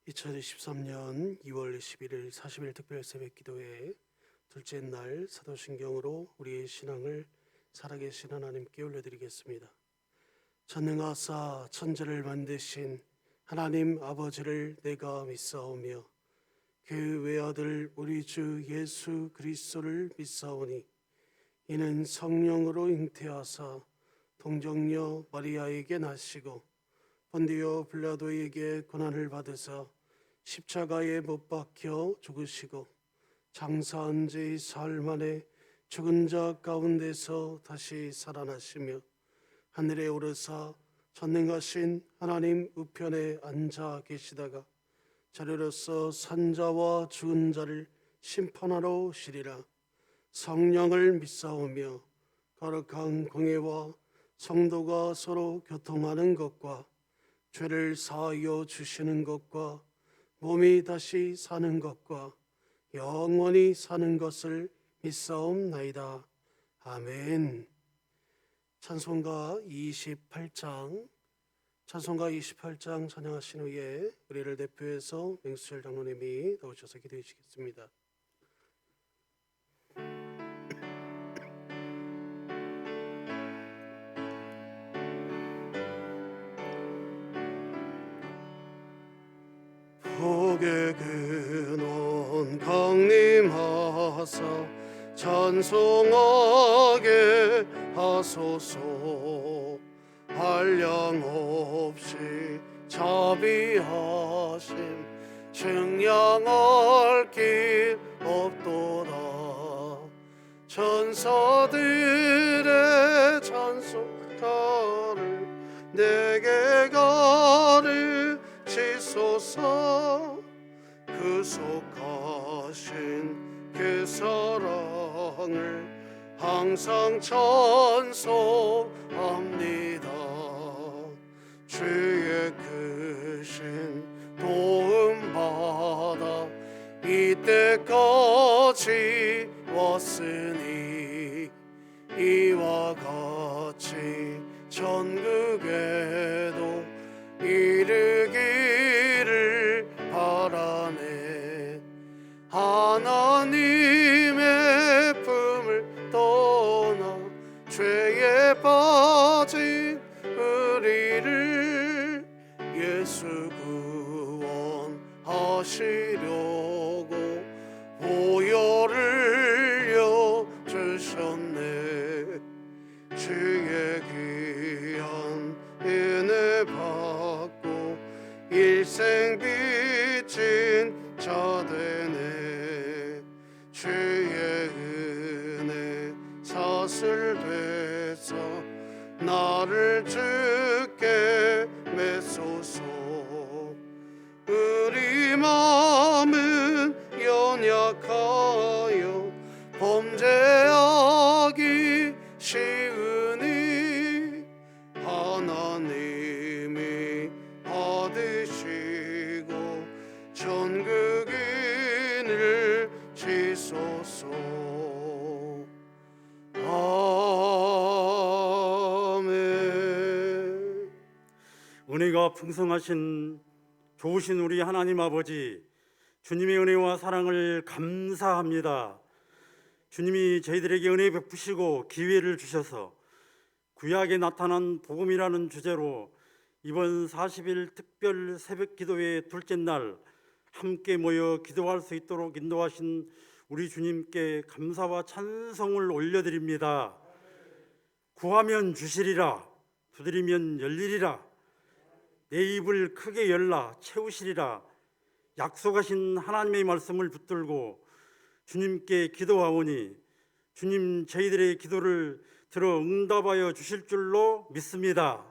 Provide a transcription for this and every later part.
2023년 2월 21일 40일 특별 새벽 기도회 둘째 날 사도신경으로 우리의 신앙을 살아계신 하나님께 올려드리겠습니다. 전능하사 천지를 만드신 하나님 아버지를 내가 믿사오며 그 외아들 우리 주 예수 그리스도를 믿사오니 이는 성령으로 잉태하사 동정녀 마리아에게 나시고 본디오 빌라도에게 고난을 받으사 십자가에 못 박혀 죽으시고 장사한 지 사흘 만에 죽은 자 가운데서 다시 살아나시며 하늘에 오르사 전능하신 하나님 우편에 앉아 계시다가 자료로서 산자와 죽은 자를 심판하러 오시리라. 성령을 믿사오며 거룩한 공예와 성도가 서로 교통하는 것과 죄를 사하여 주시는 것과 몸이 다시 사는 것과 영원히 사는 것을 믿사옵나이다. 아멘. 찬송가 28장 찬양하신 후에 우리를 대표해서 맹수철 장로님이 나오셔서 기도해 주시겠습니다. 복의 근원 강림하사 찬송하게 하소서. 한량 없이 자비하심 증량할 길 없도다. 천사들의 찬송가를 내게 가르치소서. 구속하신 그 사랑을 항상 찬송합니다. 주의 크신 도움 받아 이때까지 왔으니 이와 같이 전국에도 이르기를 바라네. 하나님의 품을 떠나 죄에 빠진 우리를 예수 구원하시려고 보혈을 주셨네. 주의 귀한 은혜 받고 일생 빚진 자 되네. 주의 은혜 사슬돼서 나를 주께 메소서. 우리 마음은 연약하여 범죄하기 쉬우니 하나님이 받으시고 전국인을 지소서. 아멘. 은혜가 풍성하신 좋으신 우리 하나님 아버지, 주님의 은혜와 사랑을 감사합니다. 주님이 저희들에게 은혜 베푸시고 기회를 주셔서 구약에 나타난 복음이라는 주제로 이번 40일 특별 새벽 기도회 둘째 날 함께 모여 기도할 수 있도록 인도하신 우리 주님께 감사와 찬송을 올려드립니다. 구하면 주시리라, 두드리면 열리리라, 내 입을 크게 열라 채우시리라 약속하신 하나님의 말씀을 붙들고 주님께 기도하오니 주님 저희들의 기도를 들어 응답하여 주실 줄로 믿습니다.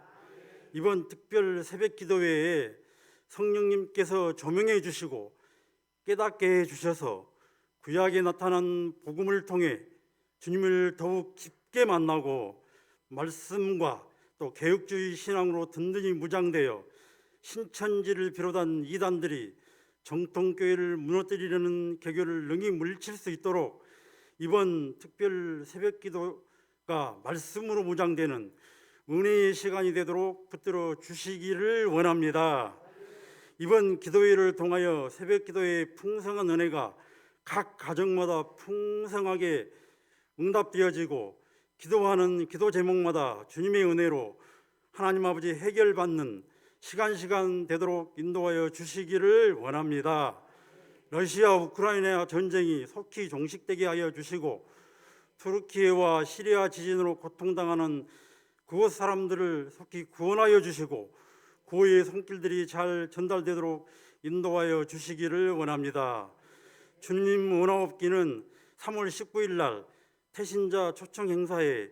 이번 특별 새벽 기도회에 성령님께서 조명해 주시고 깨닫게 해 주셔서 구약에 나타난 복음을 통해 주님을 더욱 깊게 만나고 말씀과 또 개혁주의 신앙으로 든든히 무장되어 신천지를 비롯한 이단들이 정통교회를 무너뜨리려는 계교를 능히 물리칠 수 있도록 이번 특별 새벽 기도가 말씀으로 무장되는 은혜의 시간이 되도록 붙들어 주시기를 원합니다. 이번 기도회를 통하여 새벽 기도의 풍성한 은혜가 각 가정마다 풍성하게 응답되어지고 기도하는 기도 제목마다 주님의 은혜로 하나님 아버지 해결받는 시간 되도록 인도하여 주시기를 원합니다. 러시아 우크라이나 전쟁이 속히 종식되게 하여 주시고 투르키예와 시리아 지진으로 고통당하는 그곳 사람들을 속히 구원하여 주시고 구호의 손길들이 잘 전달되도록 인도하여 주시기를 원합니다. 주님 은하옵기는 3월 19일 날 태신자 초청 행사에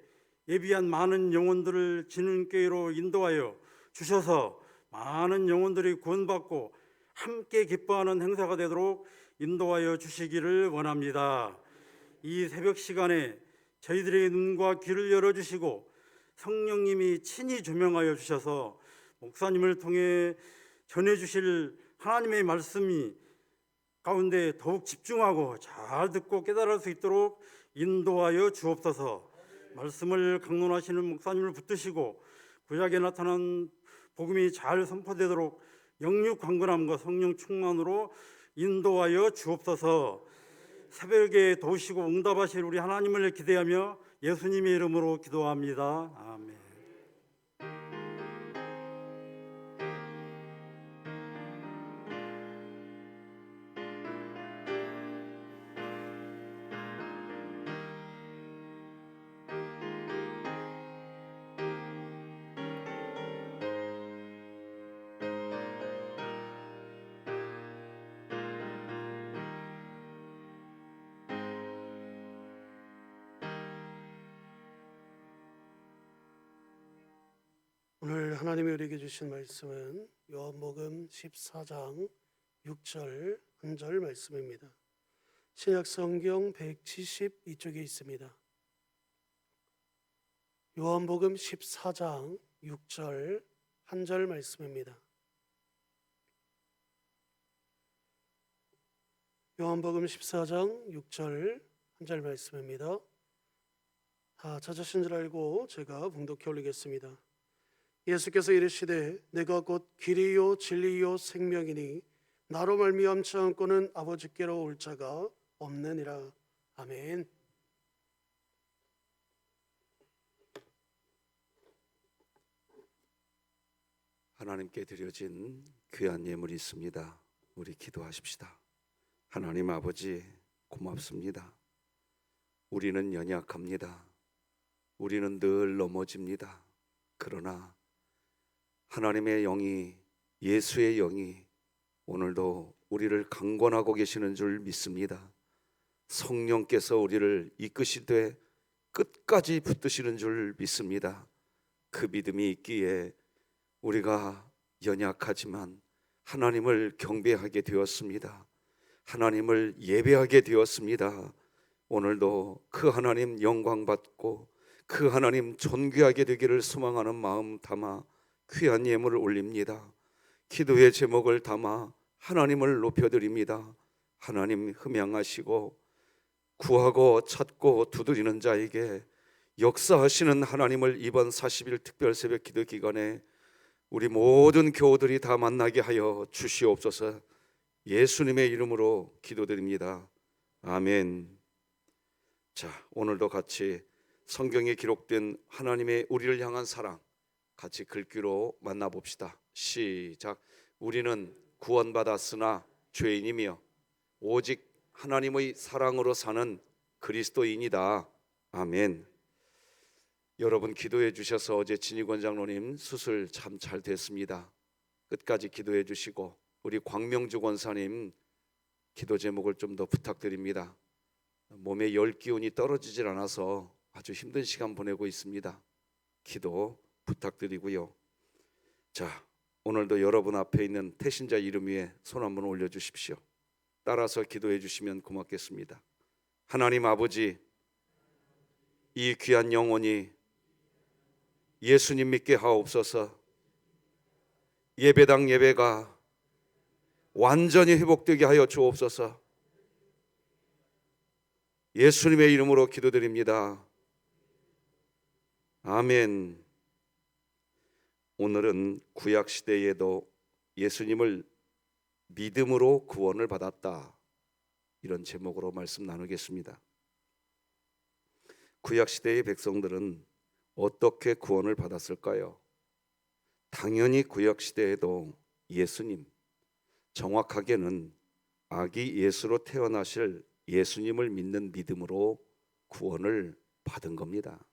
예비한 많은 영혼들을 진흥교회로 인도하여 주셔서 많은 영혼들이 구원받고 함께 기뻐하는 행사가 되도록 인도하여 주시기를 원합니다. 이 새벽 시간에 저희들의 눈과 귀를 열어주시고 성령님이 친히 조명하여 주셔서 목사님을 통해 전해주실 하나님의 말씀이 가운데 더욱 집중하고 잘 듣고 깨달을 수 있도록 인도하여 주옵소서. 말씀을 강론하시는 목사님을 붙드시고 구약에 나타난 복음이 잘 선포되도록 영육 강건함과 성령 충만으로 인도하여 주옵소서. 새벽에 도우시고 응답하실 우리 하나님을 기대하며 예수님의 이름으로 기도합니다. 아멘. 오늘 하나님이 우리에게 주신 말씀은 요한복음 14장 6절 1절 말씀입니다. 신약성경 172쪽에 있습니다. 요한복음 14장 6절 1절 말씀입니다. 요한복음 14장 6절 1절 말씀입니다. 다 찾으신 줄 알고 제가 봉독해 올리겠습니다. 예수께서 이르시되 내가 곧 길이요 진리요 생명이니 나로 말미암지 않고는 아버지께로 올 자가 없느니라. 아멘. 하나님께 드려진 귀한 예물이 있습니다. 우리 기도하십시다. 하나님 아버지 고맙습니다. 우리는 연약합니다. 우리는 늘 넘어집니다. 그러나 하나님의 영이, 예수의 영이 오늘도 우리를 강권하고 계시는 줄 믿습니다. 성령께서 우리를 이끄시되 끝까지 붙드시는 줄 믿습니다. 그 믿음이 있기에 우리가 연약하지만 하나님을 경배하게 되었습니다. 하나님을 예배하게 되었습니다. 오늘도 그 하나님 영광 받고 그 하나님 존귀하게 되기를 소망하는 마음 담아 귀한 예물을 올립니다. 기도의 제목을 담아 하나님을 높여드립니다. 하나님 흠양하시고 구하고 찾고 두드리는 자에게 역사하시는 하나님을 이번 40일 특별 새벽 기도 기간에 우리 모든 교우들이 다 만나게 하여 주시옵소서. 예수님의 이름으로 기도드립니다. 아멘. 자, 오늘도 같이 성경에 기록된 하나님의 우리를 향한 사랑 같이 글귀로 만나봅시다. 시작. 우리는 구원받았으나 죄인이며 오직 하나님의 사랑으로 사는 그리스도인이다. 아멘. 여러분 기도해 주셔서 어제 진익원 장로님 수술 참 잘 됐습니다. 끝까지 기도해 주시고 우리 광명주 권사님 기도 제목을 좀 더 부탁드립니다. 몸에 열 기운이 떨어지질 않아서 아주 힘든 시간 보내고 있습니다. 기도 부탁드리고요. 자, 오늘도 여러분 앞에 있는 태신자 이름 위에 손 한번 올려주십시오. 따라서 기도해 주시면 고맙겠습니다. 하나님 아버지, 이 귀한 영혼이 예수님 믿게 하옵소서. 예배당 예배가 완전히 회복되게 하여 주옵소서. 예수님의 이름으로 기도드립니다. 아멘. 오늘은 구약 시대에도 예수님을 믿음으로 구원을 받았다. 이런 제목으로 말씀 나누겠습니다. 구약 시대의 백성들은 어떻게 구원을 받았을까요? 당연히 구약 시대에도 예수님, 정확하게는 아기 예수로 태어나실 예수님을 믿는 믿음으로 구원을 받은 겁니다.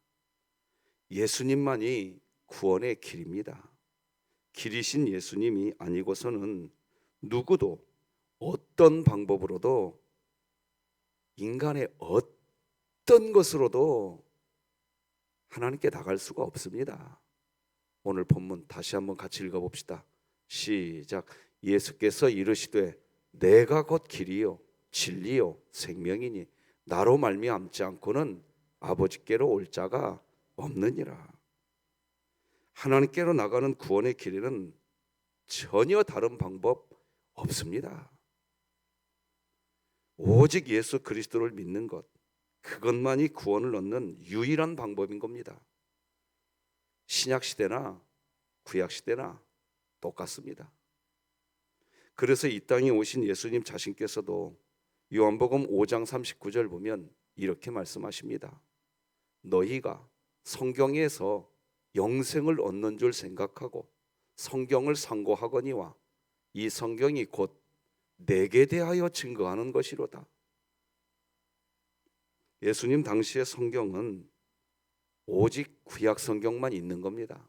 예수님만이 구원의 길입니다. 길이신 예수님이 아니고서는 누구도 어떤 방법으로도 인간의 어떤 것으로도 하나님께 나갈 수가 없습니다. 오늘 본문 다시 한번 같이 읽어봅시다. 시작. 예수께서 이르시되 내가 곧 길이요 진리요 생명이니 나로 말미암지 않고는 아버지께로 올 자가 없느니라. 하나님께로 나가는 구원의 길에는 전혀 다른 방법 없습니다. 오직 예수 그리스도를 믿는 것, 그것만이 구원을 얻는 유일한 방법인 겁니다. 신약 시대나 구약 시대나 똑같습니다. 그래서 이 땅에 오신 예수님 자신께서도 요한복음 5장 39절 보면 이렇게 말씀하십니다. 너희가 성경에서 영생을 얻는 줄 생각하고 성경을 상고하거니와 이 성경이 곧 내게 대하여 증거하는 것이로다. 예수님 당시의 성경은 오직 구약 성경만 있는 겁니다.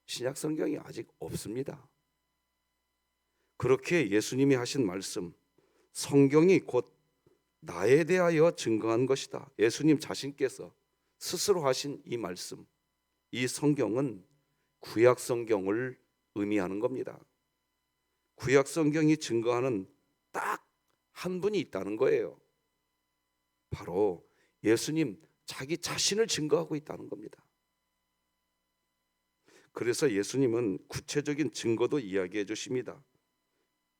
신약 성경이 아직 없습니다. 그렇게 예수님이 하신 말씀, 성경이 곧 나에 대하여 증거한 것이다. 예수님 자신께서 스스로 하신 이 말씀, 이 성경은 구약 성경을 의미하는 겁니다. 구약 성경이 증거하는 딱 한 분이 있다는 거예요. 바로 예수님 자기 자신을 증거하고 있다는 겁니다. 그래서 예수님은 구체적인 증거도 이야기해 주십니다.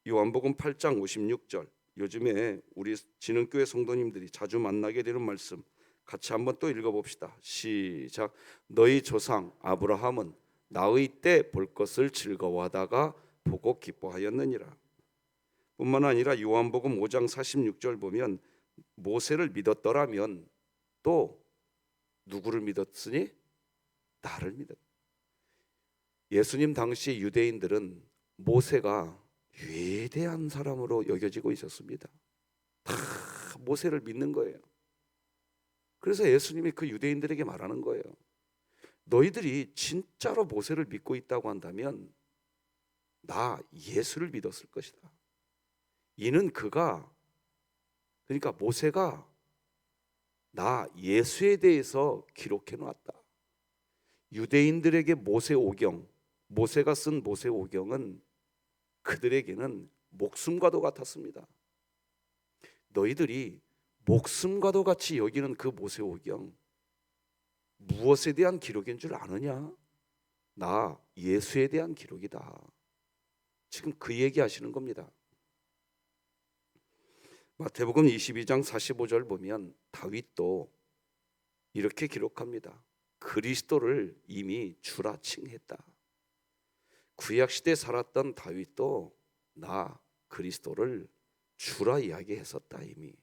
요한복음 8장 56절, 요즘에 우리 진흥교회 성도님들이 자주 만나게 되는 말씀 같이 한번 또 읽어봅시다. 시작. 너희 조상 아브라함은 나의 때 볼 것을 즐거워하다가 보고 기뻐하였느니라. 뿐만 아니라 요한복음 5장 46절 보면 모세를 믿었더라면 또 누구를 믿었으니? 나를 믿었다. 예수님 당시 유대인들은 모세가 위대한 사람으로 여겨지고 있었습니다. 다 모세를 믿는 거예요. 그래서 예수님이 그 유대인들에게 말하는 거예요. 너희들이 진짜로 모세를 믿고 있다고 한다면 나 예수를 믿었을 것이다. 이는 그가, 그러니까 모세가 나 예수에 대해서 기록해 놨다. 유대인들에게 모세오경, 모세가 쓴 모세오경은 그들에게는 목숨과도 같았습니다. 너희들이 목숨과도 같이 여기는 그 모세오경, 무엇에 대한 기록인 줄 아느냐? 나 예수에 대한 기록이다. 지금 그 얘기하시는 겁니다. 마태복음 22장 45절 보면 다윗도 이렇게 기록합니다. 그리스도를 이미 주라 칭했다. 구약시대에 살았던 다윗도 나 그리스도를 주라 이야기했었다 이미.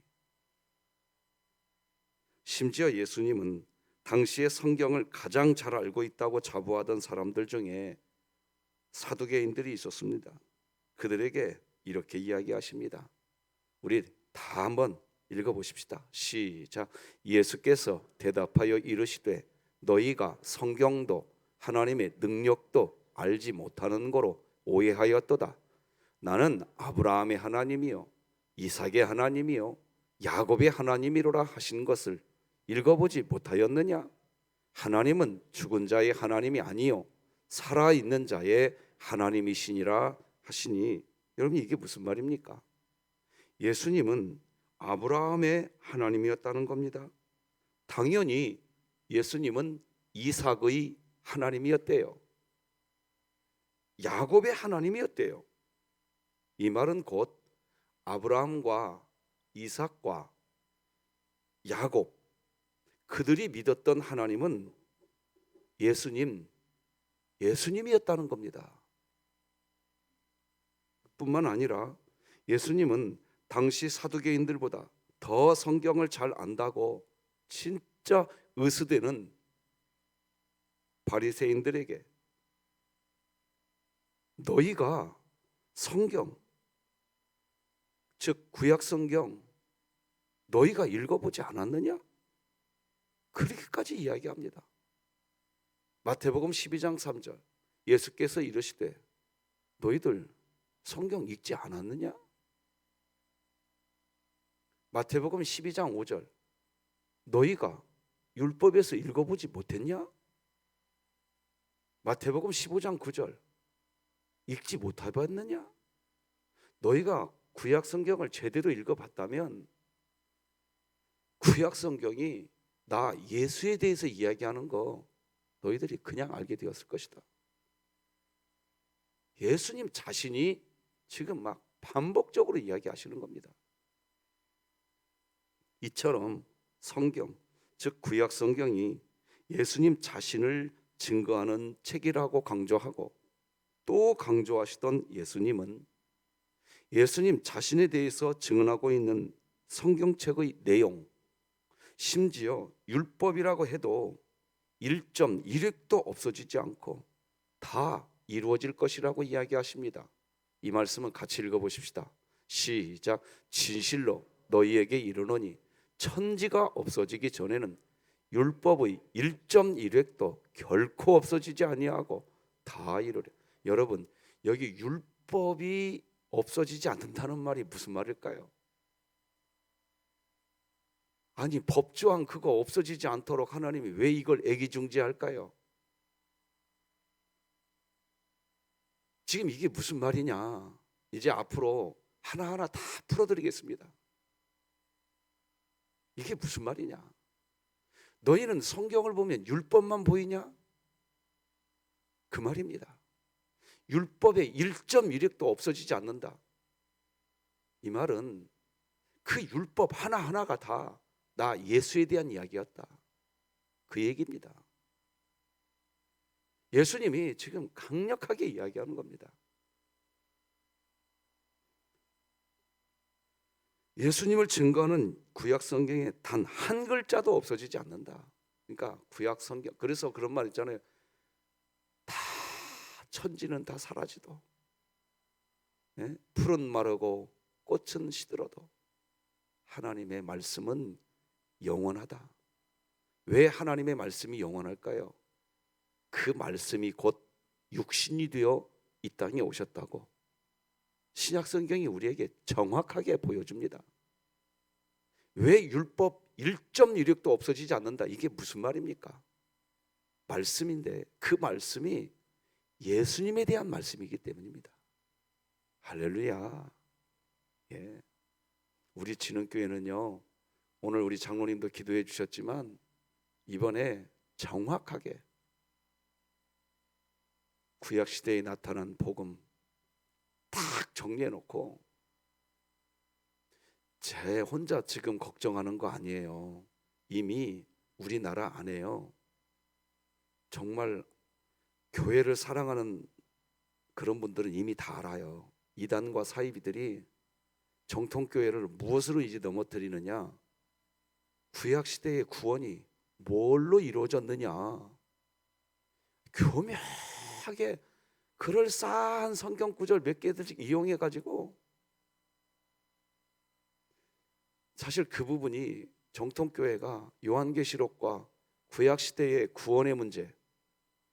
심지어 예수님은 당시의 성경을 가장 잘 알고 있다고 자부하던 사람들 중에 사두개인들이 있었습니다. 그들에게 이렇게 이야기하십니다. 우리 다 한번 읽어보십시다. 시작. 예수께서 대답하여 이르시되 너희가 성경도 하나님의 능력도 알지 못하는 거로 오해하였도다. 나는 아브라함의 하나님이요 이삭의 하나님이요 야곱의 하나님이로라 하신 것을 읽어보지 못하였느냐? 하나님은 죽은 자의 하나님이 아니요 살아있는 자의 하나님이시니라 하시니. 여러분 이게 무슨 말입니까? 예수님은 아브라함의 하나님이었다는 겁니다. 당연히 예수님은 이삭의 하나님이었대요. 야곱의 하나님이었대요. 이 말은 곧 아브라함과 이삭과 야곱, 그들이 믿었던 하나님은 예수님이었다는 겁니다. 뿐만 아니라 예수님은 당시 사두개인들보다 더 성경을 잘 안다고 진짜 의스대는 바리새인들에게 너희가 성경, 즉 구약 성경 너희가 읽어보지 않았느냐? 그렇게까지 이야기합니다. 마태복음 12장 3절 예수께서 이르시되 너희들 성경 읽지 않았느냐? 마태복음 12장 5절 너희가 율법에서 읽어보지 못했냐? 마태복음 15장 9절 읽지 못해봤느냐? 너희가 구약 성경을 제대로 읽어봤다면 구약 성경이 나 예수에 대해서 이야기하는 거 너희들이 그냥 알게 되었을 것이다. 예수님 자신이 지금 막 반복적으로 이야기하시는 겁니다. 이처럼 성경, 즉 구약 성경이 예수님 자신을 증거하는 책이라고 강조하고 또 강조하시던 예수님은 예수님 자신에 대해서 증언하고 있는 성경책의 내용, 심지어 율법이라고 해도 1.1획도 없어지지 않고 다 이루어질 것이라고 이야기하십니다. 이 말씀은 같이 읽어보십시다. 시작. 진실로 너희에게 이르노니 천지가 없어지기 전에는 율법의 1.1획도 결코 없어지지 아니하고 다 이루리라. 여러분, 여기 율법이 없어지지 않는다는 말이 무슨 말일까요? 아니, 법조항 그거 없어지지 않도록 하나님이 왜 이걸 애기중지할까요? 지금 이게 무슨 말이냐? 이제 앞으로 하나하나 다 풀어드리겠습니다. 이게 무슨 말이냐? 너희는 성경을 보면 율법만 보이냐? 그 말입니다. 율법의 1.1획도 없어지지 않는다. 이 말은 그 율법 하나하나가 다 나 예수에 대한 이야기였다. 그 얘기입니다. 예수님이 지금 강력하게 이야기하는 겁니다. 예수님을 증거하는 구약 성경에 단 한 글자도 없어지지 않는다. 그러니까 구약 성경, 그래서 그런 말 있잖아요. 다 천지는 다 사라지도, 풀은 마르고 꽃은 시들어도 하나님의 말씀은 영원하다. 왜 하나님의 말씀이 영원할까요? 그 말씀이 곧 육신이 되어 이 땅에 오셨다고 신약 성경이 우리에게 정확하게 보여줍니다. 왜 율법 1.1획도 없어지지 않는다? 이게 무슨 말입니까? 말씀인데 그 말씀이 예수님에 대한 말씀이기 때문입니다. 할렐루야. 예. 우리 진흥교회는요, 오늘 우리 장로님도 기도해 주셨지만 이번에 정확하게 구약 시대에 나타난 복음 딱 정리해 놓고, 제 혼자 지금 걱정하는 거 아니에요. 이미 우리나라 안에요, 정말 교회를 사랑하는 그런 분들은 이미 다 알아요. 이단과 사이비들이 정통교회를 무엇으로 이제 넘어뜨리느냐? 구약 시대의 구원이 뭘로 이루어졌느냐? 교묘하게 그럴싸한 성경 구절 몇 개들씩 이용해 가지고, 사실 그 부분이 정통교회가 요한계시록과 구약 시대의 구원의 문제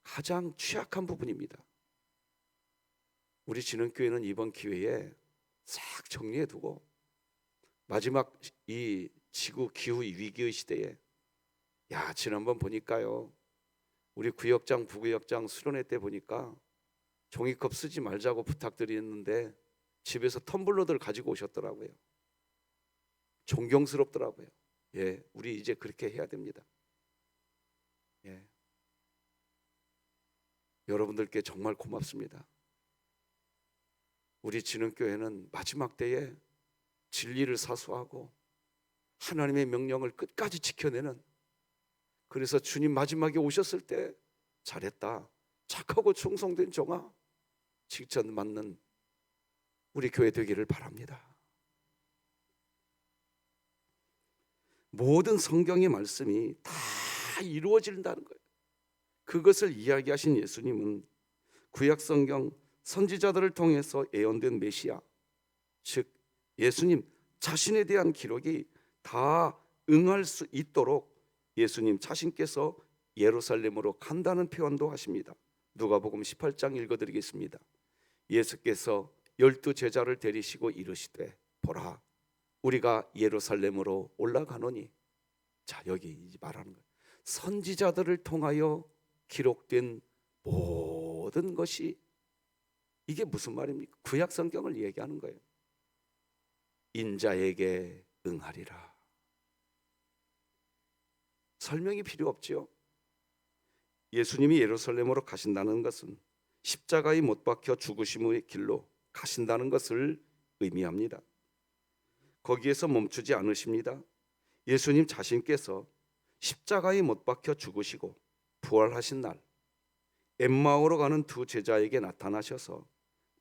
가장 취약한 부분입니다. 우리 진흥교회는 이번 기회에 싹 정리해 두고 마지막 이 지구 기후 위기의 시대에, 야, 지난번 보니까요, 우리 구역장 부구역장 수련회 때 보니까 종이컵 쓰지 말자고 부탁드렸는데 집에서 텀블러들 가지고 오셨더라고요. 존경스럽더라고요. 예, 우리 이제 그렇게 해야 됩니다. 예, 여러분들께 정말 고맙습니다. 우리 진흥교회는 마지막 때에 진리를 사수하고 하나님의 명령을 끝까지 지켜내는, 그래서 주님 마지막에 오셨을 때 잘했다, 착하고 충성된 종아 칭찬받는 우리 교회 되기를 바랍니다. 모든 성경의 말씀이 다 이루어진다는 거예요. 그것을 이야기하신 예수님은 구약 성경 선지자들을 통해서 예언된 메시아, 즉 예수님 자신에 대한 기록이 다 응할 수 있도록 예수님 자신께서 예루살렘으로 간다는 표현도 하십니다. 누가복음 18장 읽어드리겠습니다. 예수께서 12 제자를 데리시고 이르시되 보라 우리가 예루살렘으로 올라가노니. 자, 여기 말하는 거예요. 선지자들을 통하여 기록된 모든 것이, 이게 무슨 말입니까? 구약 성경을 얘기하는 거예요. 인자에게 응하리라. 설명이 필요 없지요. 예수님이 예루살렘으로 가신다는 것은 십자가에 못 박혀 죽으심의 길로 가신다는 것을 의미합니다. 거기에서 멈추지 않으십니다. 예수님 자신께서 십자가에 못 박혀 죽으시고 부활하신 날 엠마오로 가는 두 제자에게 나타나셔서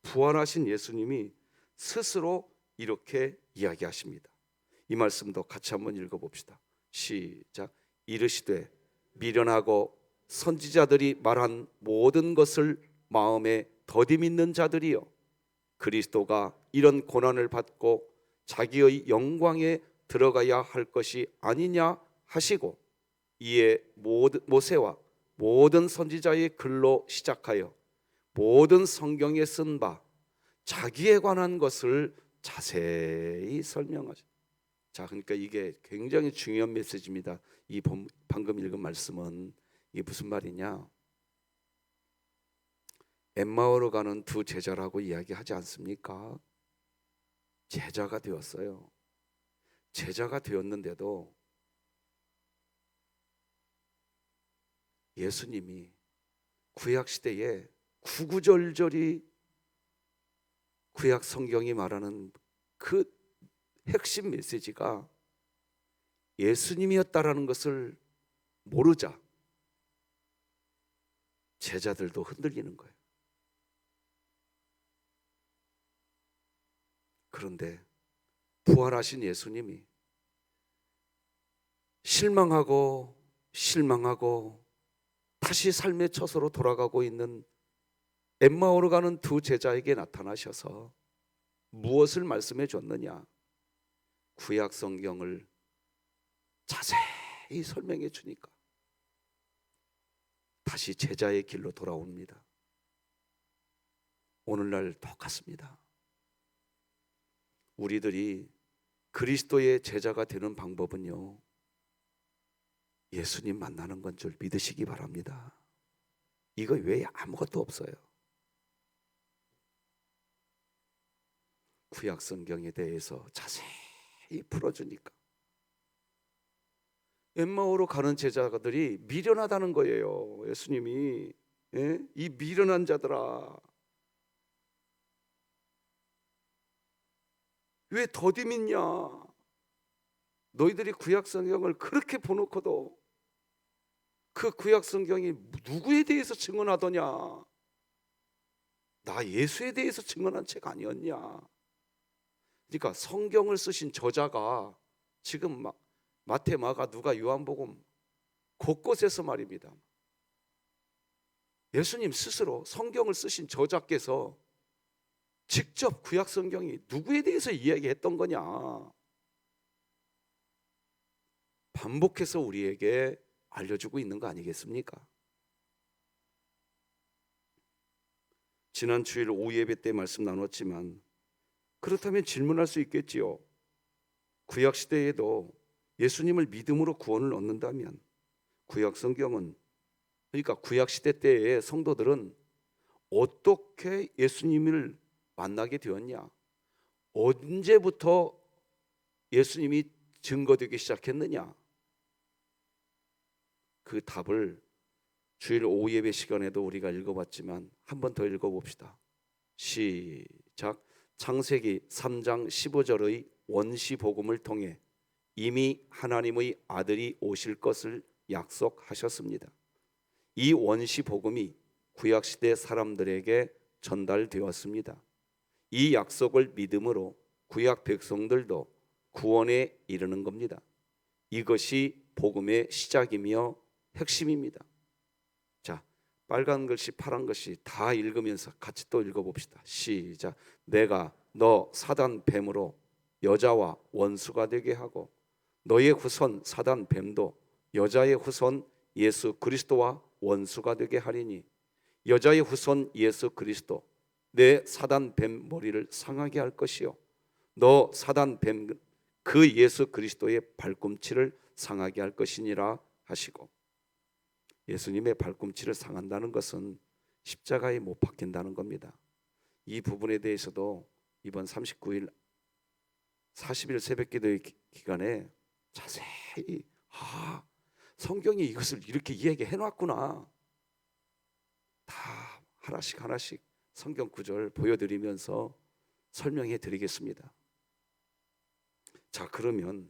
부활하신 예수님이 스스로 이렇게 이야기하십니다. 이 말씀도 같이 한번 읽어봅시다. 시작. 이르시되 미련하고 선지자들이 말한 모든 것을 마음에 더디 믿는 자들이여 그리스도가 이런 고난을 받고 자기의 영광에 들어가야 할 것이 아니냐 하시고 이에 모세와 모든 선지자의 글로 시작하여 모든 성경에 쓴 바 자기에 관한 것을 자세히 설명하죠. 자, 그러니까 이게 굉장히 중요한 메시지입니다. 이 방금 읽은 말씀은 이게 무슨 말이냐? 엠마오로 가는 두 제자라고 이야기하지 않습니까? 제자가 되었어요. 제자가 되었는데도 예수님이 구약 시대에 구구절절히 구약 성경이 말하는 그 핵심 메시지가 예수님이었다라는 것을 모르자 제자들도 흔들리는 거예요. 그런데 부활하신 예수님이 실망하고 다시 삶의 처소로 돌아가고 있는 엠마오로 가는 두 제자에게 나타나셔서 무엇을 말씀해 줬느냐? 구약 성경을 자세히 설명해 주니까 다시 제자의 길로 돌아옵니다. 오늘날 똑같습니다. 우리들이 그리스도의 제자가 되는 방법은요, 예수님 만나는 건 줄 믿으시기 바랍니다. 이거 외에 아무것도 없어요. 구약 성경에 대해서 자세히 풀어주니까 엠마오로 가는 제자들이 미련하다는 거예요. 예수님이 이 미련한 자들아 왜 더디 믿냐? 너희들이 구약 성경을 그렇게 보놓고도 그 구약 성경이 누구에 대해서 증언하더냐? 나 예수에 대해서 증언한 책 아니었냐? 그러니까 성경을 쓰신 저자가 지금 마태, 마가, 누가, 요한복음 곳곳에서 말입니다. 예수님 스스로 성경을 쓰신 저자께서 직접 구약 성경이 누구에 대해서 이야기했던 거냐? 반복해서 우리에게 알려주고 있는 거 아니겠습니까? 지난 주일 오후 예배 때 말씀 나눴지만 그렇다면 질문할 수 있겠지요. 구약 시대에도 예수님을 믿음으로 구원을 얻는다면 구약 성경은, 그러니까 구약 시대 때의 성도들은 어떻게 예수님을 만나게 되었냐? 언제부터 예수님이 증거되기 시작했느냐? 그 답을 주일 오후 예배 시간에도 우리가 읽어봤지만 한 번 더 읽어봅시다. 시작. 창세기 3장 15절의 원시 복음을 통해 이미 하나님의 아들이 오실 것을 약속하셨습니다. 이 원시 복음이 구약 시대 사람들에게 전달되었습니다. 이 약속을 믿음으로 구약 백성들도 구원에 이르는 겁니다. 이것이 복음의 시작이며 핵심입니다. 자, 빨간 글씨 파란 글씨 다 읽으면서 같이 또 읽어봅시다. 시작. 내가 너 사단 뱀으로 여자와 원수가 되게 하고 너의 후손 사단 뱀도 여자의 후손 예수 그리스도와 원수가 되게 하리니 여자의 후손 예수 그리스도 내 사단 뱀 머리를 상하게 할 것이요 너 사단 뱀 그 예수 그리스도의 발꿈치를 상하게 할 것이니라 하시고, 예수님의 발꿈치를 상한다는 것은 십자가에 못 박힌다는 겁니다. 이 부분에 대해서도 이번 39일 40일 새벽기도의 기간에 자세히 성경이 이것을 이렇게 이야기해 놨구나, 다 하나씩 하나씩 성경 구절 보여드리면서 설명해 드리겠습니다. 자, 그러면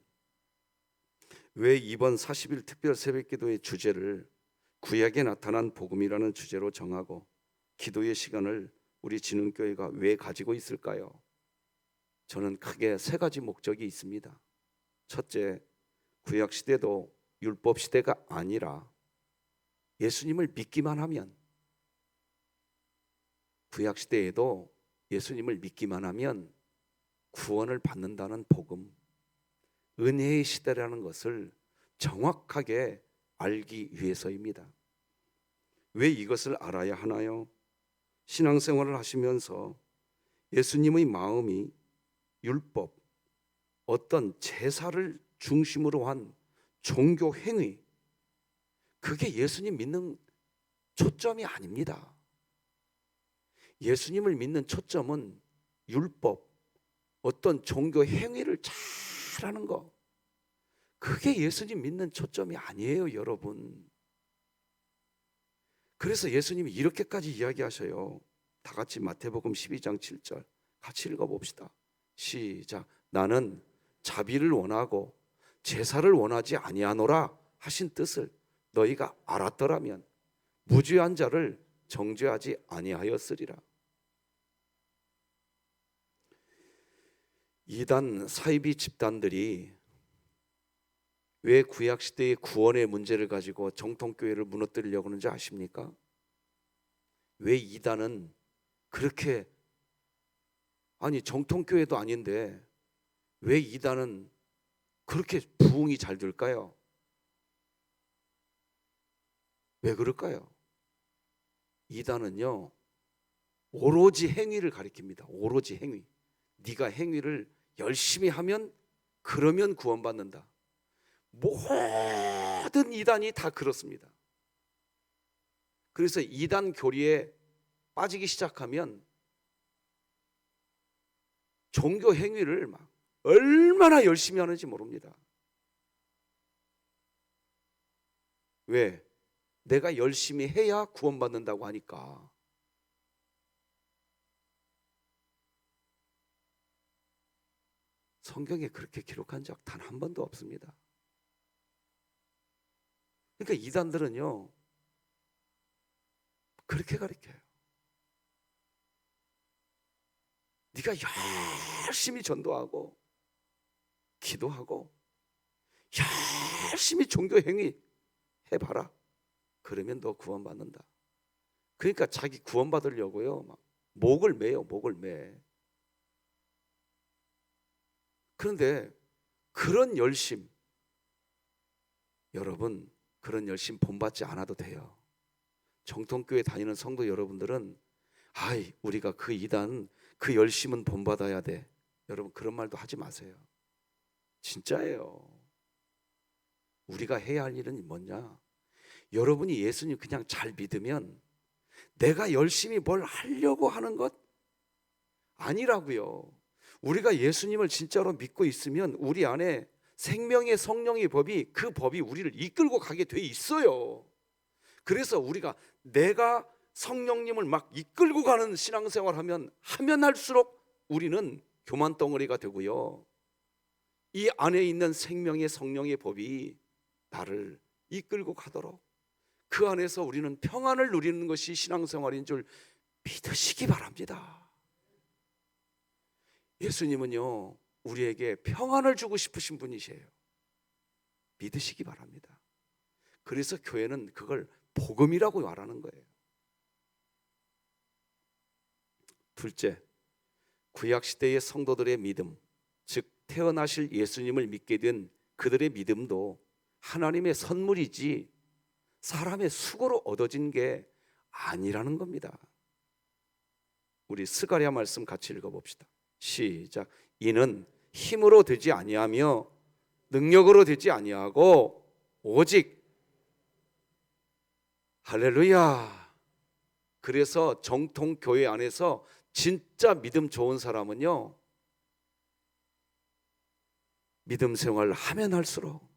왜 이번 40일 특별 새벽기도의 주제를 구약에 나타난 복음이라는 주제로 정하고 기도의 시간을 우리 진흥교회가 왜 가지고 있을까요? 저는 크게 세 가지 목적이 있습니다. 첫째, 구약 시대도 율법 시대가 아니라 예수님을 믿기만 하면, 구약 시대에도 예수님을 믿기만 하면 구원을 받는다는 복음, 은혜의 시대라는 것을 정확하게 알기 위해서입니다. 왜 이것을 알아야 하나요? 신앙생활을 하시면서 예수님의 마음이 율법, 어떤 제사를 중심으로 한 종교 행위, 그게 예수님 믿는 초점이 아닙니다. 예수님을 믿는 초점은 율법, 어떤 종교 행위를 잘하는 거, 그게 예수님 믿는 초점이 아니에요, 여러분. 그래서 예수님이 이렇게까지 이야기하셔요. 다 같이 마태복음 12장 7절 같이 읽어봅시다. 시작. 나는 자비를 원하고 제사를 원하지 아니하노라 하신 뜻을 너희가 알았더라면 무죄한 자를 정죄하지 아니하였으리라. 이단 사이비 집단들이 왜 구약시대의 구원의 문제를 가지고 정통교회를 무너뜨리려고 하는지 아십니까? 왜 이단은 그렇게, 아니 정통교회도 아닌데 왜 이단은 그렇게 부흥이 잘 될까요? 왜 그럴까요? 이단은요, 오로지 행위를 가리킵니다. 오로지 행위. 네가 행위를 열심히 하면 그러면 구원받는다. 모든 이단이 다 그렇습니다. 그래서 이단 교리에 빠지기 시작하면 종교 행위를 막 얼마나 열심히 하는지 모릅니다. 왜? 내가 열심히 해야 구원받는다고 하니까. 성경에 그렇게 기록한 적 단 한 번도 없습니다. 그러니까 이단들은요, 그렇게 가르쳐요. 네가 열심히 전도하고 기도하고 열심히 종교 행위 해봐라. 그러면 너 구원받는다. 그러니까 자기 구원받으려고요, 막 목을 매요, 목을 매. 그런데 그런 열심, 여러분, 그런 열심 본받지 않아도 돼요. 정통교회 다니는 성도 여러분들은 우리가 그 이단 그 열심은 본받아야 돼, 여러분 그런 말도 하지 마세요. 진짜예요. 우리가 해야 할 일은 뭐냐? 여러분이 예수님 그냥 잘 믿으면 내가 열심히 뭘 하려고 하는 것 아니라고요. 우리가 예수님을 진짜로 믿고 있으면 우리 안에 생명의 성령의 법이, 그 법이 우리를 이끌고 가게 돼 있어요. 그래서 우리가 내가 성령님을 막 이끌고 가는 신앙생활 하면 할수록 우리는 교만 덩어리가 되고요, 이 안에 있는 생명의 성령의 법이 나를 이끌고 가도록 그 안에서 우리는 평안을 누리는 것이 신앙생활인 줄 믿으시기 바랍니다. 예수님은요, 우리에게 평안을 주고 싶으신 분이세요. 믿으시기 바랍니다. 그래서 교회는 그걸 복음이라고 말하는 거예요. 둘째, 구약시대의 성도들의 믿음, 즉 태어나실 예수님을 믿게 된 그들의 믿음도 하나님의 선물이지 사람의 수고로 얻어진 게 아니라는 겁니다. 우리 스가랴 말씀 같이 읽어봅시다. 시작. 이는 힘으로 되지 아니하며 능력으로 되지 아니하고 오직 할렐루야. 그래서 정통 교회 안에서 진짜 믿음 좋은 사람은요, 믿음 생활을 하면 할수록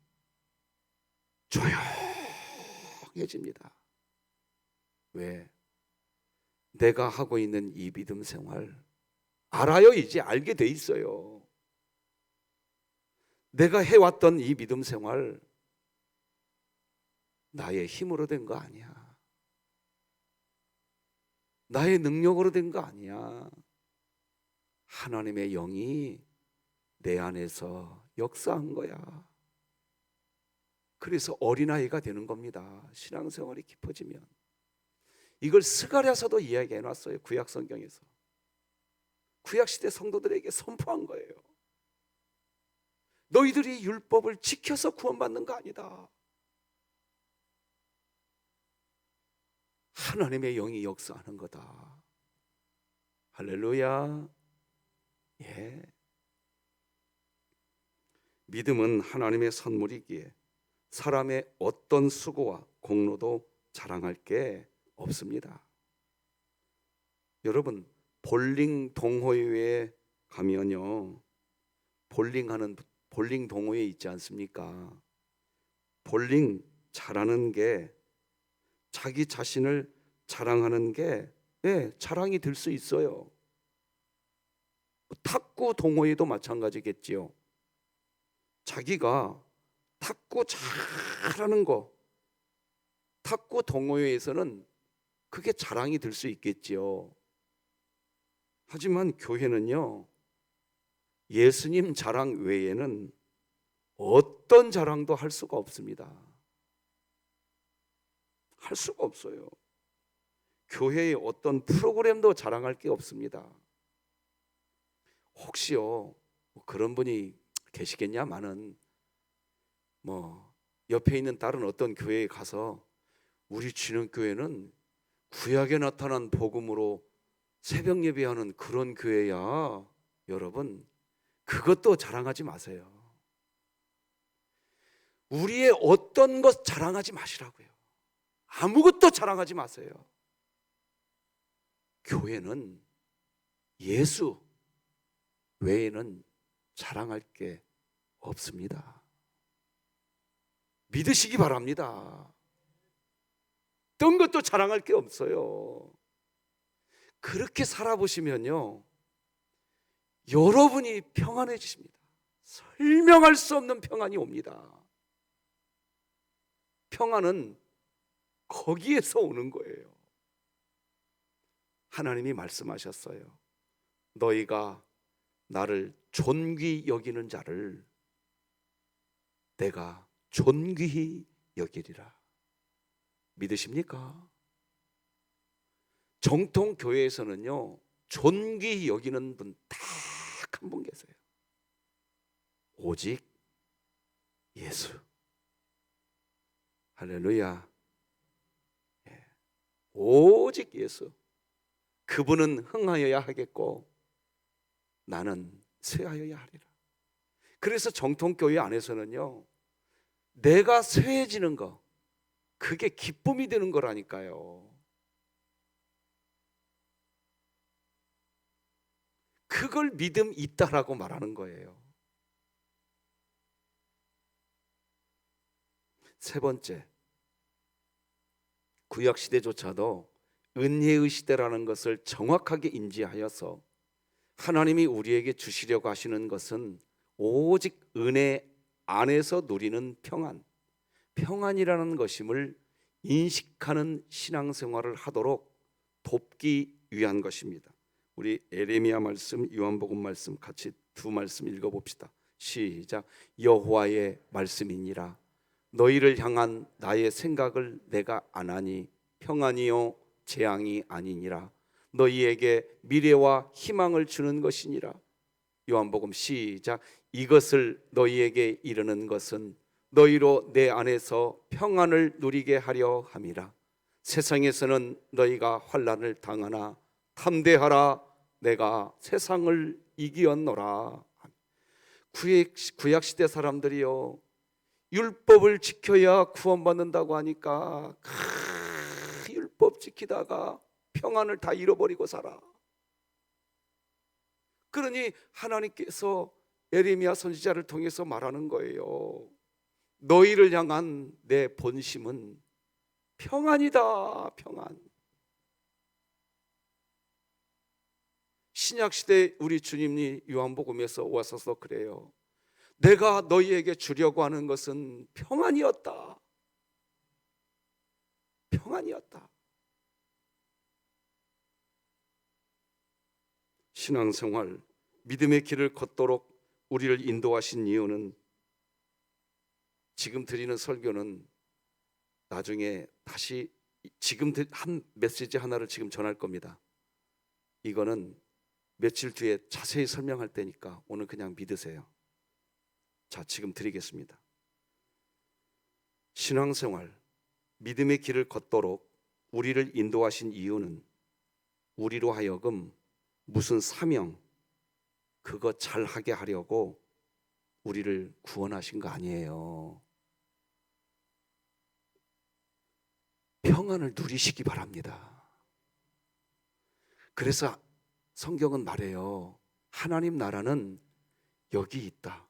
조용해집니다. 왜? 내가 하고 있는 이 믿음 생활 알아요. 이제 알게 돼 있어요. 내가 해왔던 이 믿음 생활 나의 힘으로 된 거 아니야. 나의 능력으로 된 거 아니야. 하나님의 영이 내 안에서 역사한 거야. 그래서 어린아이가 되는 겁니다. 신앙생활이 깊어지면. 이걸 스가랴서도 이야기해 놨어요. 구약 성경에서. 구약시대 성도들에게 선포한 거예요. 너희들이 율법을 지켜서 구원받는 거 아니다. 하나님의 영이 역사하는 거다. 할렐루야. 예. 믿음은 하나님의 선물이기에 사람의 어떤 수고와 공로도 자랑할 게 없습니다. 여러분, 볼링 동호회에 가면요, 볼링 동호회 있지 않습니까? 볼링 잘하는 게, 자기 자신을 자랑하는 게 자랑이 될 수 있어요. 탁구 동호회도 마찬가지겠지요. 자기가 탁구 잘하는 거, 탁구 동호회에서는 그게 자랑이 될 수 있겠지요. 하지만 교회는요, 예수님 자랑 외에는 어떤 자랑도 할 수가 없습니다. 할 수가 없어요. 교회의 어떤 프로그램도 자랑할 게 없습니다. 혹시요, 그런 분이 계시겠냐마는, 옆에 있는 다른 어떤 교회에 가서 우리 진흥교회는 구약에 나타난 복음으로 새벽 예배하는 그런 교회야. 여러분, 그것도 자랑하지 마세요. 우리의 어떤 것 자랑하지 마시라고요. 아무것도 자랑하지 마세요. 교회는 예수 외에는 자랑할 게 없습니다. 믿으시기 바랍니다. 어떤 것도 자랑할 게 없어요. 그렇게 살아보시면요, 여러분이 평안해지십니다. 설명할 수 없는 평안이 옵니다. 평안은 거기에서 오는 거예요. 하나님이 말씀하셨어요. 너희가 나를 존귀히 여기는 자를 내가 존귀히 여기리라. 믿으십니까? 정통 교회에서는요, 존귀히 여기는 분 딱 한 분 계세요. 오직 예수. 할렐루야. 예. 오직 예수. 그분은 흥하여야 하겠고 나는 쇠하여야 하리라. 그래서 정통교회 안에서는요, 내가 쇠해지는 거, 그게 기쁨이 되는 거라니까요. 그걸 믿음 있다라고 말하는 거예요. 세 번째, 구약시대조차도 은혜의 시대라는 것을 정확하게 인지하여서 하나님이 우리에게 주시려고 하시는 것은 오직 은혜 안에서 누리는 평안, 평안이라는 것임을 인식하는 신앙생활을 하도록 돕기 위한 것입니다. 우리 에레미야 말씀, 요한복음 말씀 같이 두 말씀 읽어봅시다. 시작. 여호와의 말씀이니라. 너희를 향한 나의 생각을 내가 안 하니 평안이요 재앙이 아니니라. 너희에게 미래와 희망을 주는 것이니라. 요한복음 시작. 이것을 너희에게 이르는 것은 너희로 내 안에서 평안을 누리게 하려 함이라. 세상에서는 너희가 환난을 당하나 담대하라. 내가 세상을 이기었노라. 구약 시대 사람들이요, 율법을 지켜야 구원받는다고 하니까 율법 지키다가 평안을 다 잃어버리고 살아. 그러니 하나님께서 예레미야 선지자를 통해서 말하는 거예요. 너희를 향한 내 본심은 평안이다. 평안. 신약시대 우리 주님이 요한복음에서 와서서 그래요. 내가 너희에게 주려고 하는 것은 평안이었다. 평안이었다. 신앙생활, 믿음의 길을 걷도록 우리를 인도하신 이유는, 지금 드리는 설교는 나중에 다시 지금 한 메시지 하나를 지금 전할 겁니다. 이거는 며칠 뒤에 자세히 설명할 때니까 오늘 그냥 믿으세요. 자, 지금 드리겠습니다. 신앙생활, 믿음의 길을 걷도록 우리를 인도하신 이유는 우리로 하여금 무슨 사명, 그거 잘 하게 하려고 우리를 구원하신 거 아니에요. 평안을 누리시기 바랍니다. 그래서 성경은 말해요. 하나님 나라는 여기 있다,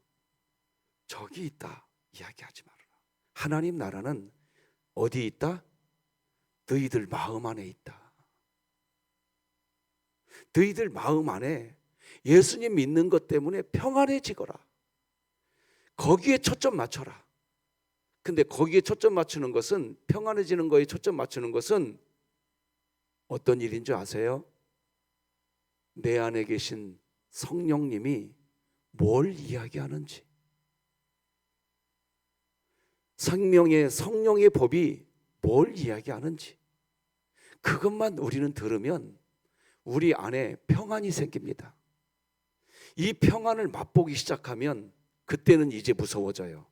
저기 있다 이야기하지 말아라. 하나님 나라는 어디 있다? 너희들 마음 안에 있다. 너희들 마음 안에 예수님 믿는 것 때문에 평안해지거라. 거기에 초점 맞춰라. 근데 거기에 초점 맞추는 것은, 평안해지는 거에 초점 맞추는 것은 어떤 일인 줄 아세요? 내 안에 계신 성령님이 뭘 이야기하는지, 성령의 법이 뭘 이야기하는지, 그것만 우리는 들으면 우리 안에 평안이 생깁니다. 이 평안을 맛보기 시작하면 그때는 이제 무서워져요.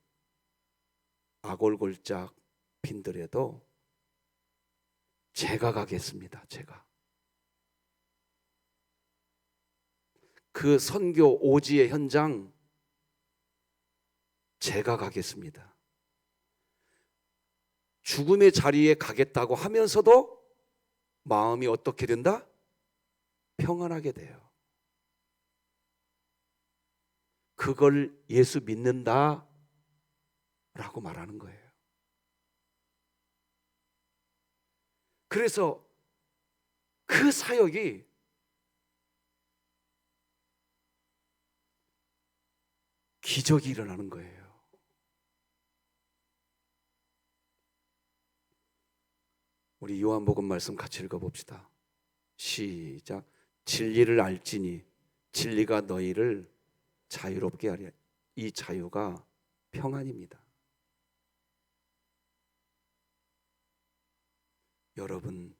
아골골짝 빈들에도 제가 가겠습니다. 제가. 그 선교 오지의 현장 제가 가겠습니다. 죽음의 자리에 가겠다고 하면서도 마음이 어떻게 된다? 평안하게 돼요. 그걸 예수 믿는다 라고 말하는 거예요. 그래서 그 사역이 기적이 일어나는 거예요. 우리 요한복음 말씀 같이 읽어봅시다. 시작. 진리를 알지니 진리가 너희를 자유롭게 하리라. 이 자유가 평안입니다. 여러분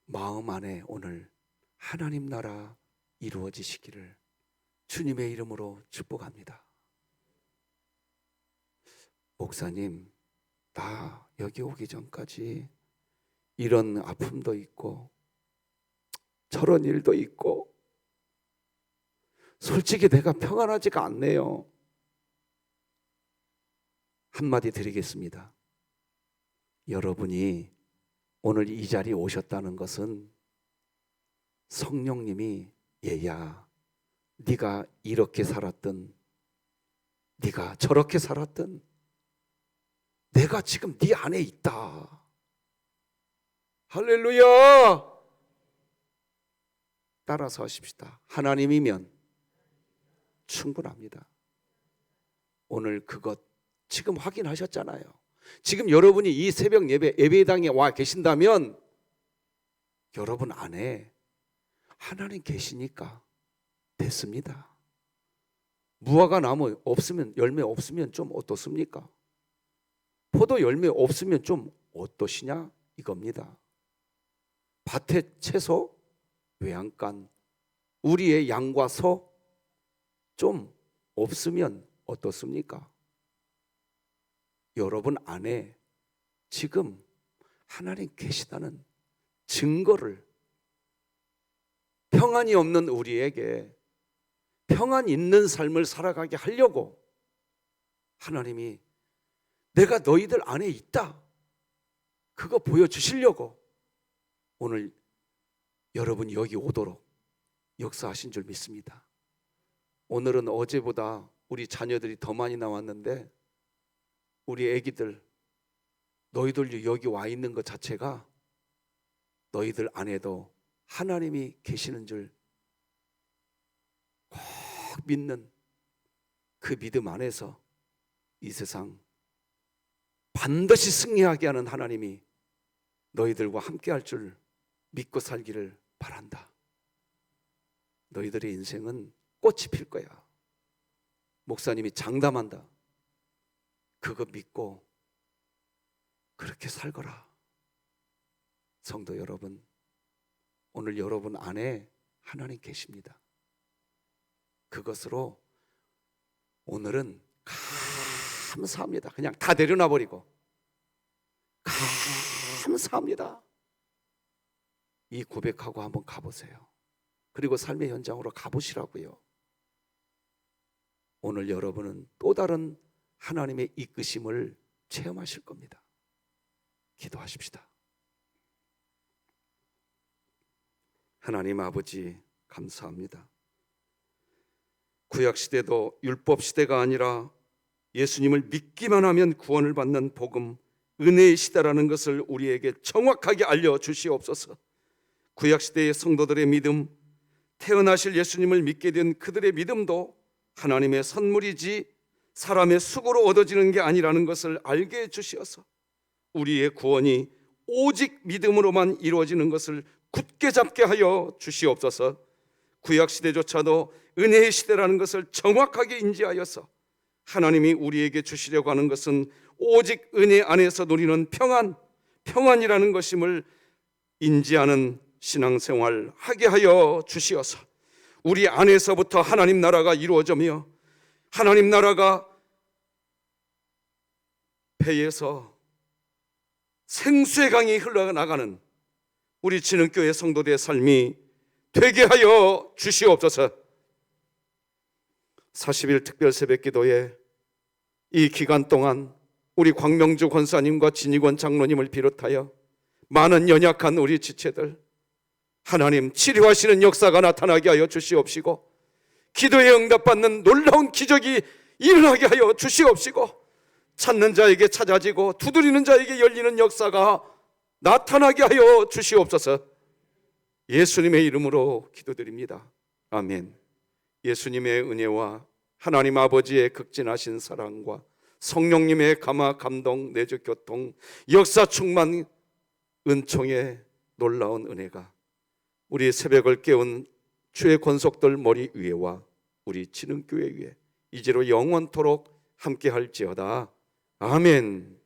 마음 안에 오늘 하나님 나라 이루어지시기를 주님의 이름으로 축복합니다. 목사님, 나 여기 오기 전까지 이런 아픔도 있고 저런 일도 있고 솔직히 내가 평안하지가 않네요. 한마디 드리겠습니다. 여러분이 오늘 이 자리에 오셨다는 것은 성령님이 얘야, 네가 이렇게 살았든 네가 저렇게 살았든 내가 지금 네 안에 있다. 할렐루야. 따라서 하십시다. 하나님이면 충분합니다. 오늘 그것 지금 확인하셨잖아요. 지금 여러분이 이 새벽 예배당에 와 계신다면 여러분 안에 하나님 계시니까 됐습니다. 무화과 나무 없으면, 열매 없으면 좀 어떻습니까? 포도 열매 없으면 좀 어떠시냐 이겁니다. 밭에 채소, 외양간, 우리의 양과 소 좀 없으면 어떻습니까? 여러분 안에 지금 하나님 계시다는 증거를, 평안이 없는 우리에게 평안 있는 삶을 살아가게 하려고 하나님이 내가 너희들 안에 있다, 그거 보여주시려고 오늘 여러분이 여기 오도록 역사하신 줄 믿습니다. 오늘은 어제보다 우리 자녀들이 더 많이 나왔는데 우리 애기들, 너희들 여기 와 있는 것 자체가 너희들 안에도 하나님이 계시는 줄 꼭 믿는 그 믿음 안에서 이 세상 반드시 승리하게 하는 하나님이 너희들과 함께 할 줄 믿고 살기를 바란다. 너희들의 인생은 꽃이 필 거야. 목사님이 장담한다. 그거 믿고 그렇게 살거라. 성도 여러분, 오늘 여러분 안에 하나님 계십니다. 그것으로 오늘은 감사합니다. 그냥 다 내려놔 버리고 감사합니다, 이 고백하고 한번 가보세요. 그리고 삶의 현장으로 가보시라고요. 오늘 여러분은 또 다른 하나님의 이끄심을 체험하실 겁니다. 기도하십시다. 하나님 아버지, 감사합니다. 구약시대도 율법시대가 아니라 예수님을 믿기만 하면 구원을 받는 복음, 은혜의 시대라는 것을 우리에게 정확하게 알려주시옵소서. 구약시대의 성도들의 믿음, 태어나실 예수님을 믿게 된 그들의 믿음도 하나님의 선물이지 사람의 수고로 얻어지는 게 아니라는 것을 알게 해주시어서 우리의 구원이 오직 믿음으로만 이루어지는 것을 굳게 잡게 하여 주시옵소서. 구약시대조차도 은혜의 시대라는 것을 정확하게 인지하여서 하나님이 우리에게 주시려고 하는 것은 오직 은혜 안에서 누리는 평안이라는 것임을 인지하는 신앙생활 하게 하여 주시어서 우리 안에서부터 하나님 나라가 이루어지며 하나님 나라가 배에서 생수의 강이 흘러나가는 우리 진흥교회 성도들의 삶이 되게 하여 주시옵소서. 40일 특별 새벽기도에 이 기간 동안 우리 광명주 권사님과 진익원 장로님을 비롯하여 많은 연약한 우리 지체들 하나님 치료하시는 역사가 나타나게 하여 주시옵시고 기도에 응답받는 놀라운 기적이 일어나게 하여 주시옵시고 찾는 자에게 찾아지고 두드리는 자에게 열리는 역사가 나타나게 하여 주시옵소서. 예수님의 이름으로 기도드립니다. 아멘. 예수님의 은혜와 하나님 아버지의 극진하신 사랑과 성령님의 감화 감동 내주 교통 역사 충만 은총의 놀라운 은혜가 우리 새벽을 깨운 주의 권속들 머리 위에와 우리 진흥교회 위에 이제로 영원토록 함께할지어다. 아멘.